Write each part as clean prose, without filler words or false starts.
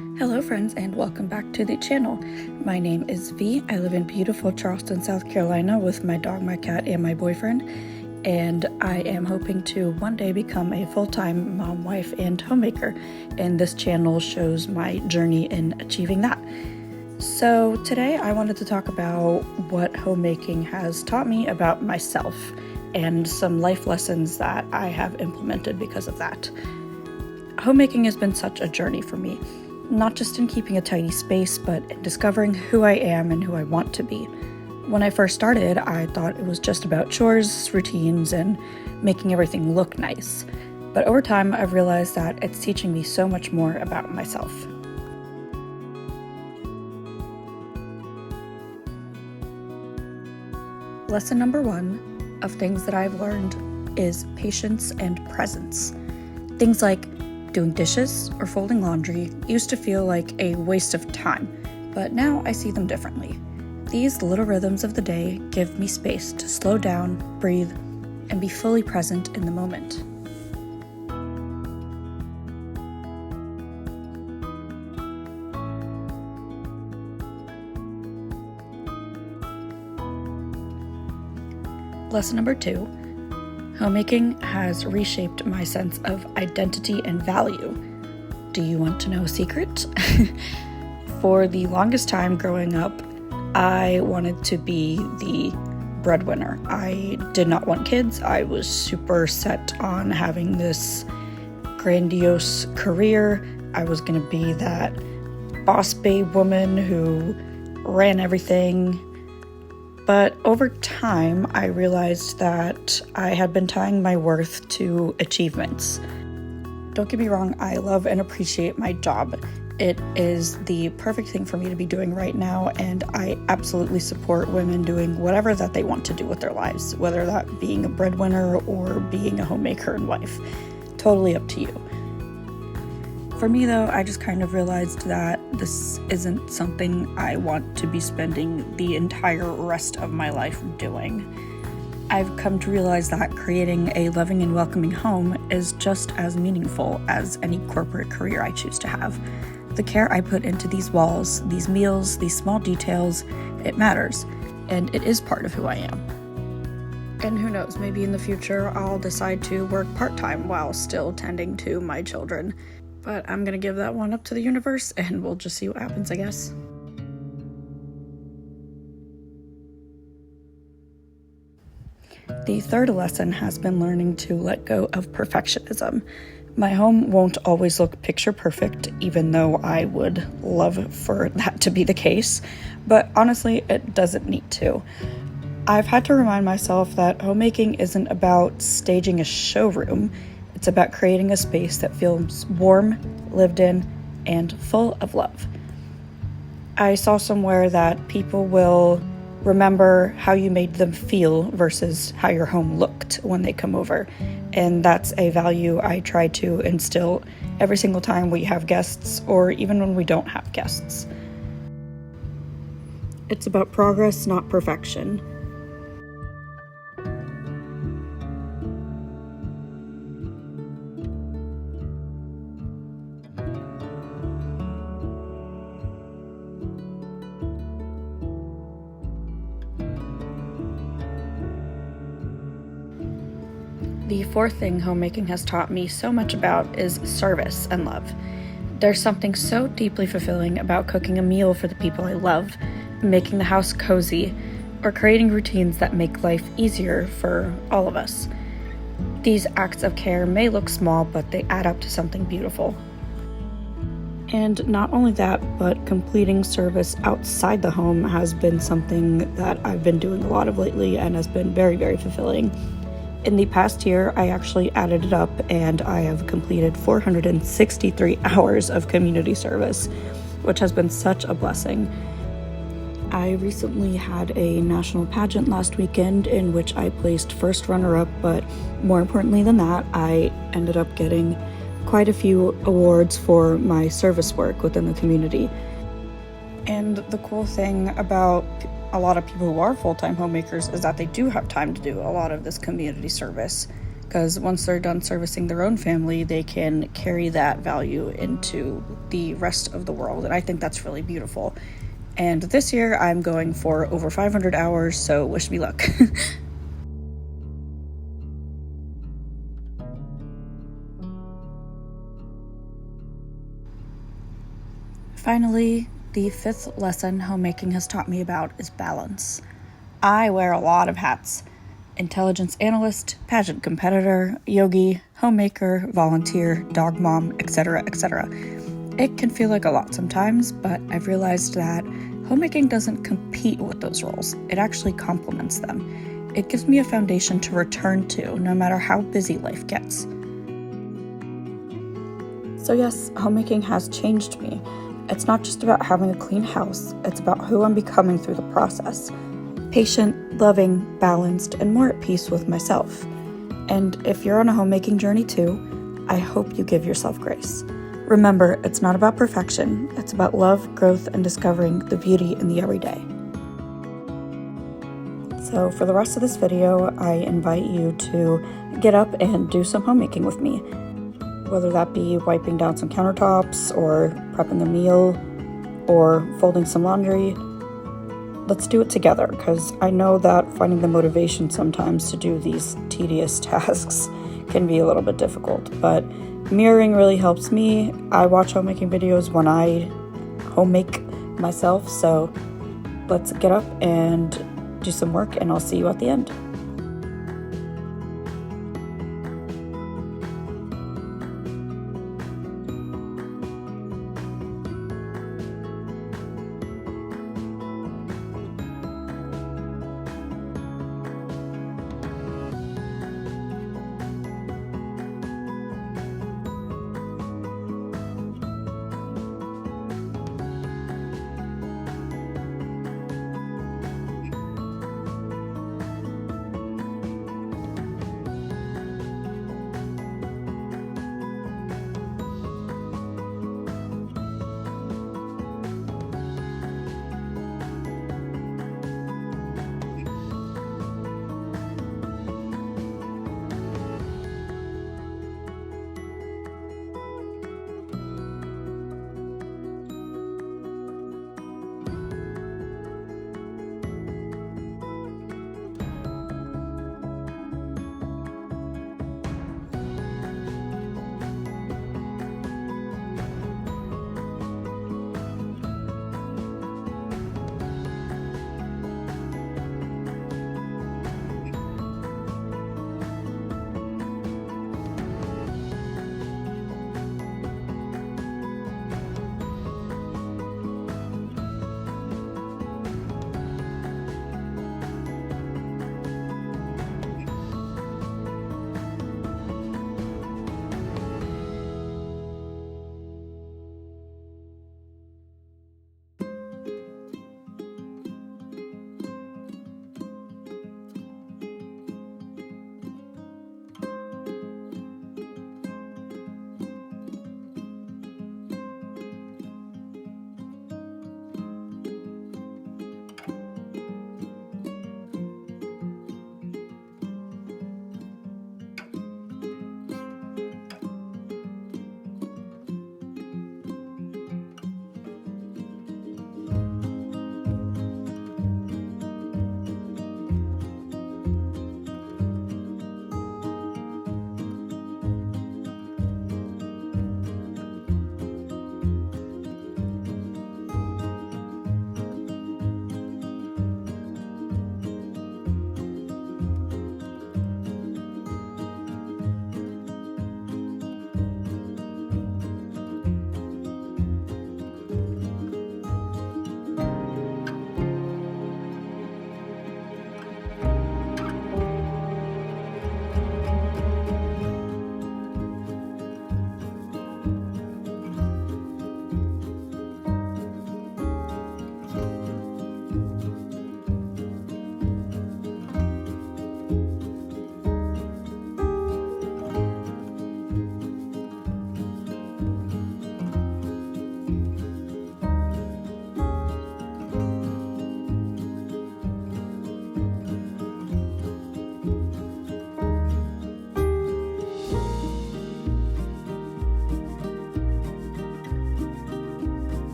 Hello friends, and welcome back to the channel. My name is V. I live in beautiful Charleston, South Carolina with my dog, my cat, and my boyfriend, and I am hoping to one day become a full-time mom, wife, and homemaker, and this channel shows my journey in achieving that. So today I wanted to talk about what homemaking has taught me about myself and some life lessons that I have implemented because of that. Homemaking has been such a journey for me, not just in keeping a tidy space, but in discovering who I am and who I want to be. When I first started, I thought it was just about chores, routines, and making everything look nice. But over time, I've realized that it's teaching me so much more about myself. Lesson number 1 of things that I've learned is patience and presence. Things like doing dishes or folding laundry used to feel like a waste of time, but now I see them differently. These little rhythms of the day give me space to slow down, breathe, and be fully present in the moment. Lesson number 2. Homemaking has reshaped my sense of identity and value. Do you want to know a secret? For the longest time growing up, I wanted to be the breadwinner. I did not want kids. I was super set on having this grandiose career. I was going to be that boss babe woman who ran everything. But over time, I realized that I had been tying my worth to achievements. Don't get me wrong, I love and appreciate my job. It is the perfect thing for me to be doing right now, and I absolutely support women doing whatever that they want to do with their lives, whether that being a breadwinner or being a homemaker and wife. Totally up to you. For me though, I just kind of realized that this isn't something I want to be spending the entire rest of my life doing. I've come to realize that creating a loving and welcoming home is just as meaningful as any corporate career I choose to have. The care I put into these walls, these meals, these small details, it matters, and it is part of who I am. And who knows, maybe in the future I'll decide to work part-time while still tending to my children. But I'm going to give that one up to the universe, and we'll just see what happens, I guess. The third lesson has been learning to let go of perfectionism. My home won't always look picture perfect, even though I would love for that to be the case. But honestly, it doesn't need to. I've had to remind myself that homemaking isn't about staging a showroom. It's about creating a space that feels warm, lived in, and full of love. I saw somewhere that people will remember how you made them feel versus how your home looked when they come over. And that's a value I try to instill every single time we have guests, or even when we don't have guests. It's about progress, not perfection. The fourth thing homemaking has taught me so much about is service and love. There's something so deeply fulfilling about cooking a meal for the people I love, making the house cozy, or creating routines that make life easier for all of us. These acts of care may look small, but they add up to something beautiful. And not only that, but completing service outside the home has been something that I've been doing a lot of lately and has been very, very fulfilling. In the past year, I actually added it up, and I have completed 463 hours of community service, which has been such a blessing. I recently had a national pageant last weekend in which I placed first runner-up, but more importantly than that, I ended up getting quite a few awards for my service work within the community. And the cool thing about a lot of people who are full-time homemakers is that they do have time to do a lot of this community service. because once they're done servicing their own family, they can carry that value into the rest of the world. And I think that's really beautiful. And this year I'm going for over 500 hours, so wish me luck. Finally, the fifth lesson homemaking has taught me about is balance. I wear a lot of hats: intelligence analyst, pageant competitor, yogi, homemaker, volunteer, dog mom, etc., etc. It can feel like a lot sometimes, but I've realized that homemaking doesn't compete with those roles. It actually complements them. It gives me a foundation to return to, no matter how busy life gets. So yes, homemaking has changed me. It's not just about having a clean house, it's about who I'm becoming through the process. Patient, loving, balanced, and more at peace with myself. And if you're on a homemaking journey too, I hope you give yourself grace. Remember, it's not about perfection, it's about love, growth, and discovering the beauty in the everyday. So for the rest of this video, I invite you to get up and do some homemaking with me. Whether that be wiping down some countertops, or prepping a meal, or folding some laundry. Let's do it together, because I know that finding the motivation sometimes to do these tedious tasks can be a little bit difficult, but mirroring really helps me. I watch homemaking videos when I homemake myself, so let's get up and do some work, and I'll see you at the end.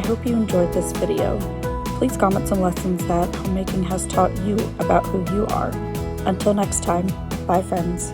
I hope you enjoyed this video. Please comment some lessons that homemaking has taught you about who you are. Until next time, bye friends.